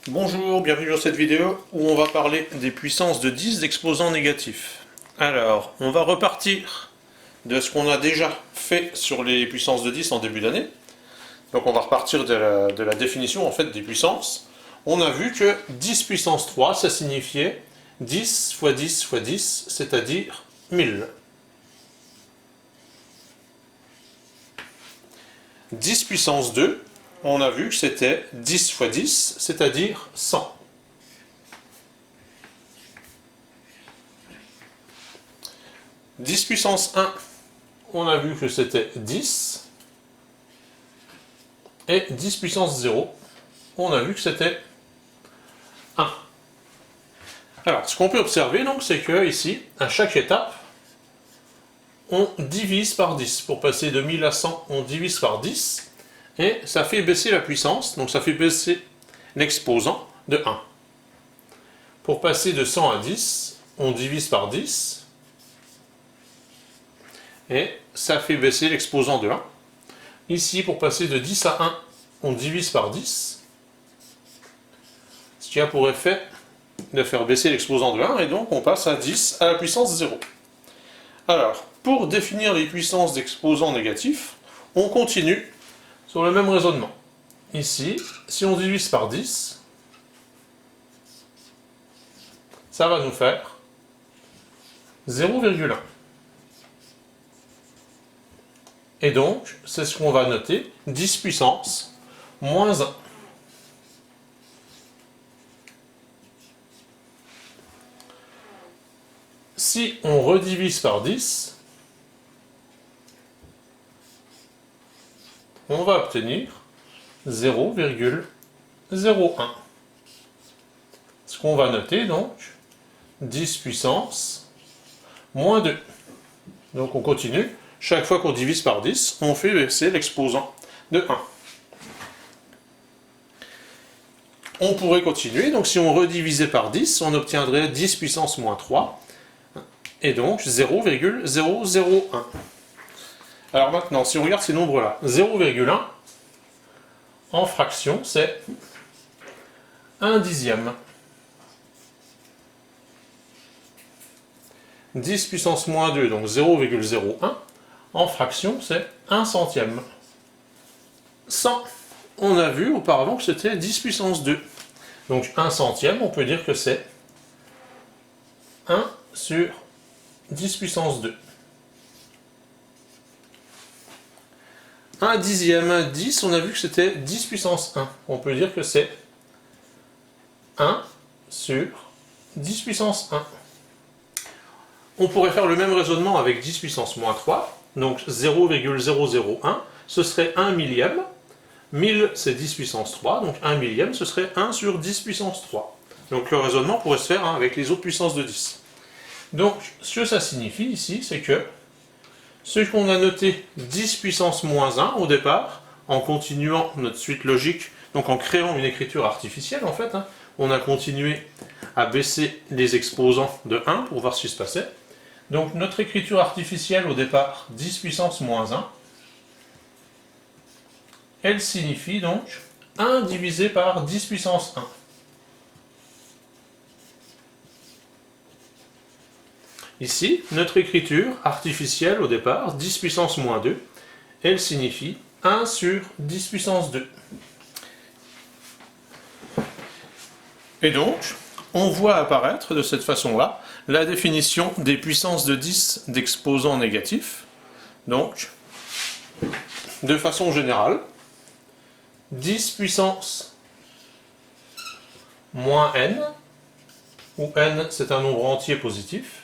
Bonjour, bienvenue dans cette vidéo où on va parler des puissances de 10 d'exposants négatifs. Alors, on va repartir de ce qu'on a déjà fait sur les puissances de 10 en début d'année. Donc on va repartir de la définition en fait des puissances. On a vu que 10 puissance 3, ça signifiait 10 fois 10 fois 10, c'est-à-dire 1000. 10 puissance 2, on a vu que c'était 10 fois 10, c'est-à-dire 100. 10 puissance 1, on a vu que c'était 10. Et 10 puissance 0, on a vu que c'était 1. Alors, ce qu'on peut observer, donc, c'est que ici, à chaque étape, on divise par 10. Pour passer de 1000 à 100, on divise par 10. Et ça fait baisser la puissance, donc ça fait baisser l'exposant de 1. Pour passer de 100 à 10, on divise par 10. Et ça fait baisser l'exposant de 1. Ici, pour passer de 10 à 1, on divise par 10. Ce qui a pour effet de faire baisser l'exposant de 1, et donc on passe à 10 à la puissance 0. Alors, pour définir les puissances d'exposants négatifs, on continue sur le même raisonnement. Ici, si on divise par 10, ça va nous faire 0,1. Et donc, c'est ce qu'on va noter, 10 puissance moins 1. Si on redivise par 10, on va obtenir 0,01. Ce qu'on va noter donc, 10 puissance moins 2. Donc on continue. Chaque fois qu'on divise par 10, on fait baisser l'exposant de 1. On pourrait continuer. Donc si on redivisait par 10, on obtiendrait 10 puissance moins 3. Et donc 0,001. Alors maintenant, si on regarde ces nombres-là, 0,1 en fraction, c'est 1 dixième. 10 puissance moins 2, donc 0,01, en fraction, c'est 1 centième. 100, on a vu auparavant que c'était 10 puissance 2. Donc 1 centième, on peut dire que c'est 1 sur 10 puissance 2. 1 dixième, 10, on a vu que c'était 10 puissance 1. On peut dire que c'est 1 sur 10 puissance 1. On pourrait faire le même raisonnement avec 10 puissance moins 3. Donc 0,001, ce serait 1 millième. 1000, c'est 10 puissance 3. Donc 1 millième, ce serait 1 sur 10 puissance 3. Donc le raisonnement pourrait se faire avec les autres puissances de 10. Donc ce que ça signifie ici, c'est que ce qu'on a noté 10 puissance moins 1 au départ, en continuant notre suite logique, donc en créant une écriture artificielle en fait, on a continué à baisser les exposants de 1 pour voir ce qui se passait. Donc notre écriture artificielle au départ, 10 puissance moins 1, elle signifie donc 1 divisé par 10 puissance 1. Ici, notre écriture artificielle au départ, 10 puissance moins 2, elle signifie 1 sur 10 puissance 2. Et donc, on voit apparaître de cette façon-là la définition des puissances de 10 d'exposants négatifs. Donc, de façon générale, 10 puissance moins n, où n c'est un nombre entier positif,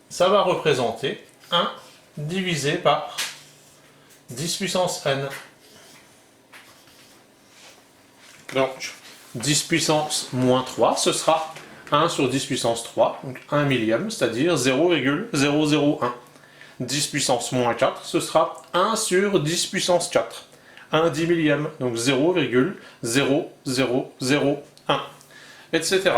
ça va représenter 1 divisé par 10 puissance n. Donc, 10 puissance moins 3, ce sera 1 sur 10 puissance 3, donc 1 millième, c'est-à-dire 0,001. 10 puissance moins 4, ce sera 1 sur 10 puissance 4. 1 10 millième, donc 0,0001, etc.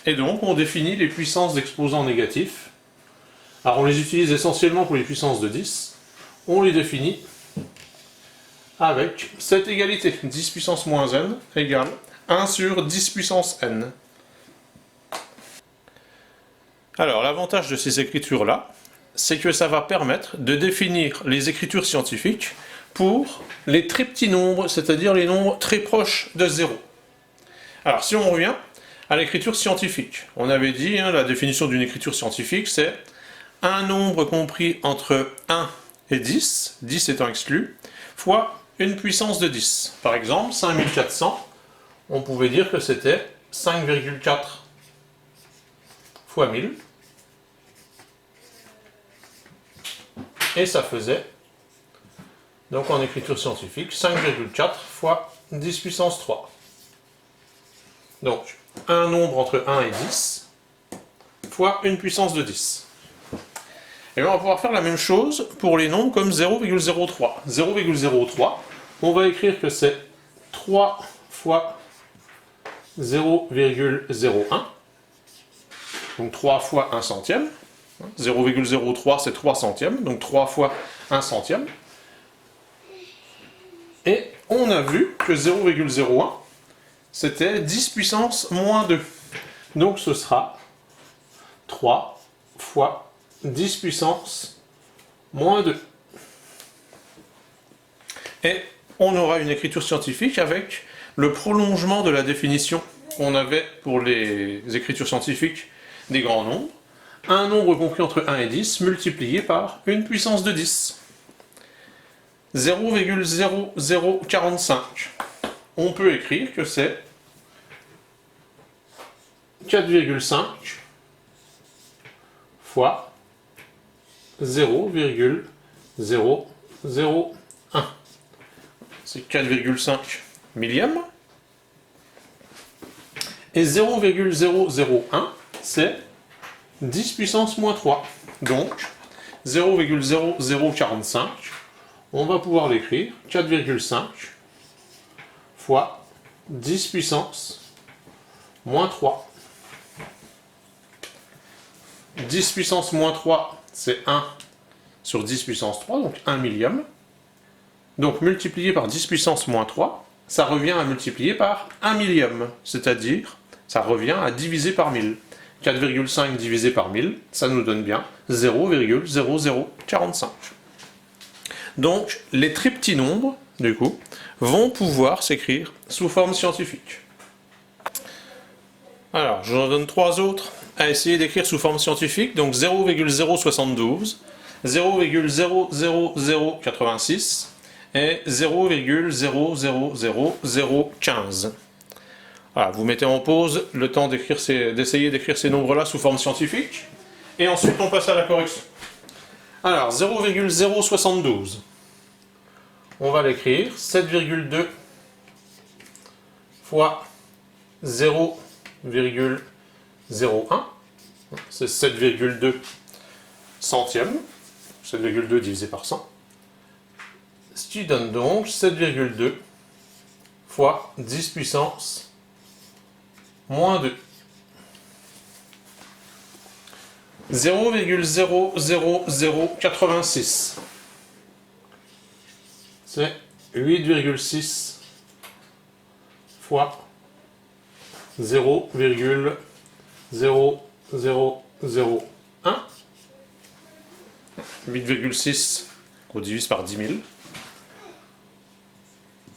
Et donc, on définit les puissances d'exposants négatifs. Alors, on les utilise essentiellement pour les puissances de 10. On les définit avec cette égalité. 10 puissance moins n égale 1 sur 10 puissance n. Alors, l'avantage de ces écritures-là, c'est que ça va permettre de définir les écritures scientifiques pour les très petits nombres, c'est-à-dire les nombres très proches de 0. Alors, si on revient à l'écriture scientifique, on avait dit, la définition d'une écriture scientifique, c'est un nombre compris entre 1 et 10, 10 étant exclu, fois une puissance de 10. Par exemple, 5400, on pouvait dire que c'était 5,4 fois 1000. Et ça faisait, donc en écriture scientifique, 5,4 fois 10 puissance 3. Donc, un nombre entre 1 et 10 fois une puissance de 10. Et on va pouvoir faire la même chose pour les nombres comme 0,03. 0,03, on va écrire que c'est 3 fois 0,01. Donc 3 fois 1 centième. 0,03 c'est 3 centièmes, donc 3 fois 1 centième. Et on a vu que 0,01 c'était 10 puissance moins 2. Donc ce sera 3 fois 10 puissance moins 2. Et on aura une écriture scientifique avec le prolongement de la définition qu'on avait pour les écritures scientifiques des grands nombres. Un nombre compris entre 1 et 10 multiplié par une puissance de 10. 0,0045. On peut écrire que c'est 4,5 fois 0,001. C'est 4,5 millièmes. Et 0,001, c'est 10 puissance moins 3. Donc, 0,0045, on va pouvoir l'écrire 4,5 fois 10 puissance moins 3. 10 puissance moins 3, c'est 1 sur 10 puissance 3, donc 1 millième. Donc, multiplié par 10 puissance moins 3, ça revient à multiplier par 1 millième, c'est-à-dire, ça revient à diviser par 1000. 4,5 divisé par 1000, ça nous donne bien 0,0045. Donc, les très petits nombres, du coup, vont pouvoir s'écrire sous forme scientifique. Alors, je vous en donne 3 autres à essayer d'écrire sous forme scientifique. Donc, 0,072, 0,00086 et 0,000015. Voilà, vous mettez en pause le temps d'essayer d'écrire ces nombres-là sous forme scientifique. Et ensuite, on passe à la correction. Alors, 0,072. On va l'écrire 7,2 fois 0,01. C'est 7,2 centièmes. 7,2 divisé par 100. Ce qui donne donc 7,2 fois 10 puissance moins 2. 0,00086. C'est 8,6 fois 0,0001. 8,6 qu'on divise par 10 000.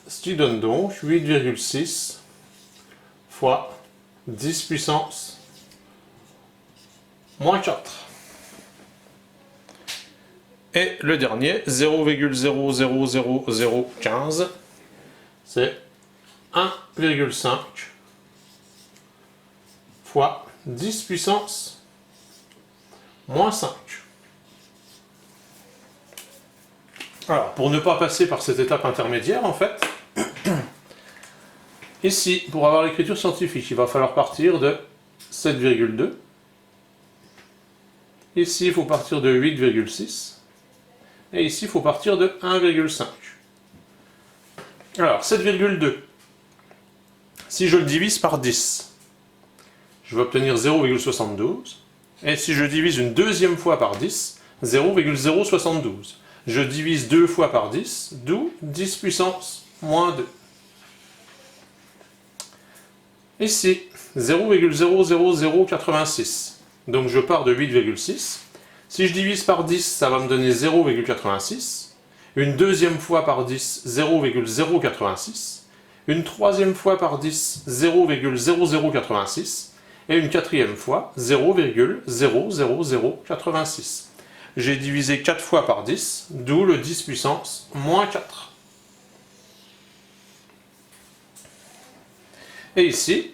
Ce qui donne donc 8,6 fois 10 puissance moins 4. Et le dernier, 0,000015, c'est 1,5 fois 10 puissance moins 5. Alors, pour ne pas passer par cette étape intermédiaire, en fait, ici, pour avoir l'écriture scientifique, il va falloir partir de 7,2. Ici, il faut partir de 8,6. Et ici, il faut partir de 1,5. Alors, 7,2. Si je le divise par 10, je vais obtenir 0,72. Et si je divise une deuxième fois par 10, 0,072. Je divise deux fois par 10, d'où 10 puissance moins 2. Ici, 0,00086. Donc je pars de 8,6. Si je divise par 10, ça va me donner 0,86. Une deuxième fois par 10, 0,086. Une troisième fois par 10, 0,0086. Et une quatrième fois, 0,00086. J'ai divisé 4 fois par 10, d'où le 10 puissance moins 4. Et ici,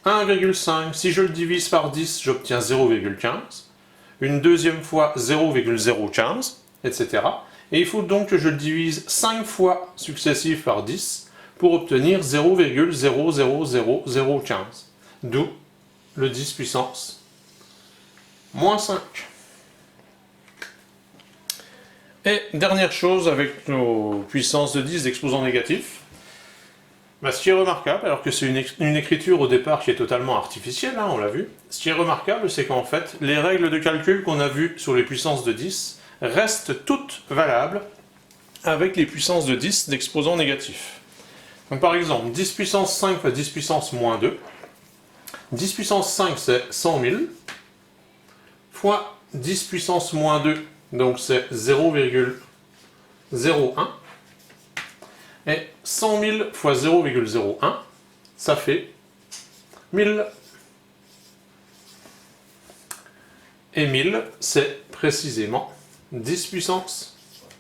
1,5. Si je le divise par 10, j'obtiens 0,15. Une deuxième fois, 0,015, etc. Et il faut donc que je le divise 5 fois successives par 10 pour obtenir 0,00015. D'où le 10 puissance moins 5. Et dernière chose avec nos puissances de 10 d'exposants négatifs, ce qui est remarquable, alors que c'est une écriture au départ qui est totalement artificielle, on l'a vu, ce qui est remarquable, c'est qu'en fait, les règles de calcul qu'on a vues sur les puissances de 10 restent toutes valables avec les puissances de 10 d'exposants négatifs. Donc par exemple, 10 puissance 5 fois 10 puissance moins 2, 10 puissance 5 c'est 100 000, fois 10 puissance moins 2, donc c'est 0,01, et 100 000 fois 0,01, ça fait 1000. Et 1000, c'est précisément 10 puissance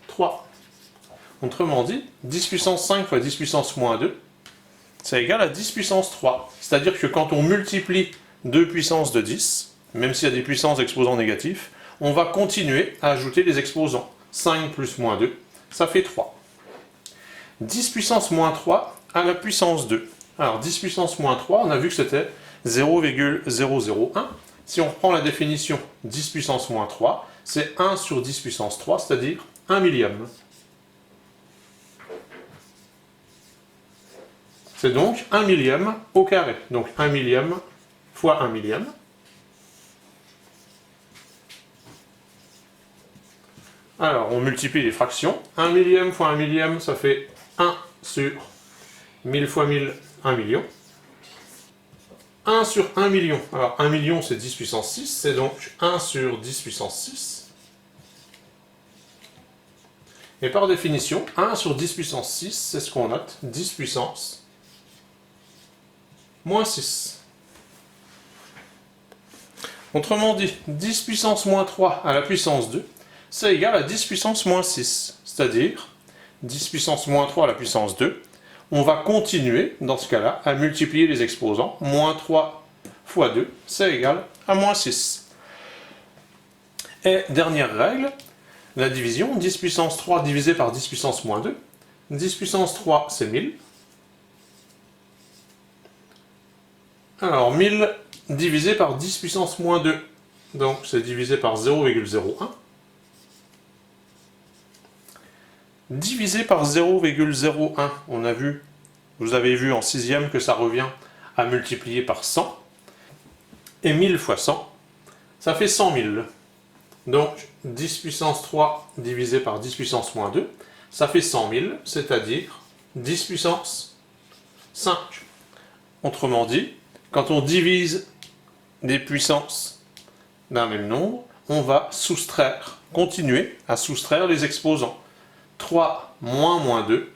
3. Autrement dit, 10 puissance 5 fois 10 puissance moins 2, c'est égal à 10 puissance 3. C'est-à-dire que quand on multiplie deux puissances de 10, même s'il y a des puissances d'exposants négatifs, on va continuer à ajouter les exposants. 5 plus moins 2, ça fait 3. 10 puissance moins 3 à la puissance 2. Alors 10 puissance moins 3, on a vu que c'était 0,001. Si on reprend la définition 10 puissance moins 3, c'est 1 sur 10 puissance 3, c'est-à-dire 1 millième. C'est donc 1 millième au carré. Donc 1 millième fois 1 millième. Alors, on multiplie les fractions. 1 millième fois 1 millième, ça fait 1 sur 1000 fois 1000, 1 million. 1 sur 1 million. Alors, 1 million, c'est 10 puissance 6. C'est donc 1 sur 10 puissance 6. Et par définition, 1 sur 10 puissance 6, c'est ce qu'on note. 10 puissance moins 6. Autrement dit, 10 puissance moins 3 à la puissance 2, c'est égal à 10 puissance moins 6. C'est-à-dire, 10 puissance moins 3 à la puissance 2, on va continuer, dans ce cas-là, à multiplier les exposants. Moins 3 fois 2, c'est égal à moins 6. Et dernière règle, la division, 10 puissance 3 divisé par 10 puissance moins 2. 10 puissance 3, c'est 1000. Alors, 1000 divisé par 10 puissance moins 2, donc c'est divisé par 0,01. Divisé par 0,01, on a vu, vous avez vu en 6e que ça revient à multiplier par 100. Et 1000 fois 100, ça fait 100 000. Donc 10 puissance 3 divisé par 10 puissance moins 2, ça fait 100 000, c'est-à-dire 10 puissance 5. Autrement dit, quand on divise des puissances d'un même nombre, on va soustraire, continuer à soustraire les exposants. 3 moins moins 2,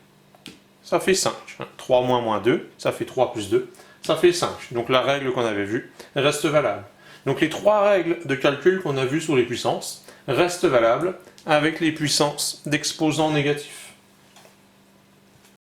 ça fait 5. 3 moins moins 2, ça fait 3 plus 2, ça fait 5. Donc la règle qu'on avait vue reste valable. Donc les trois règles de calcul qu'on a vues sur les puissances restent valables avec les puissances d'exposants négatifs.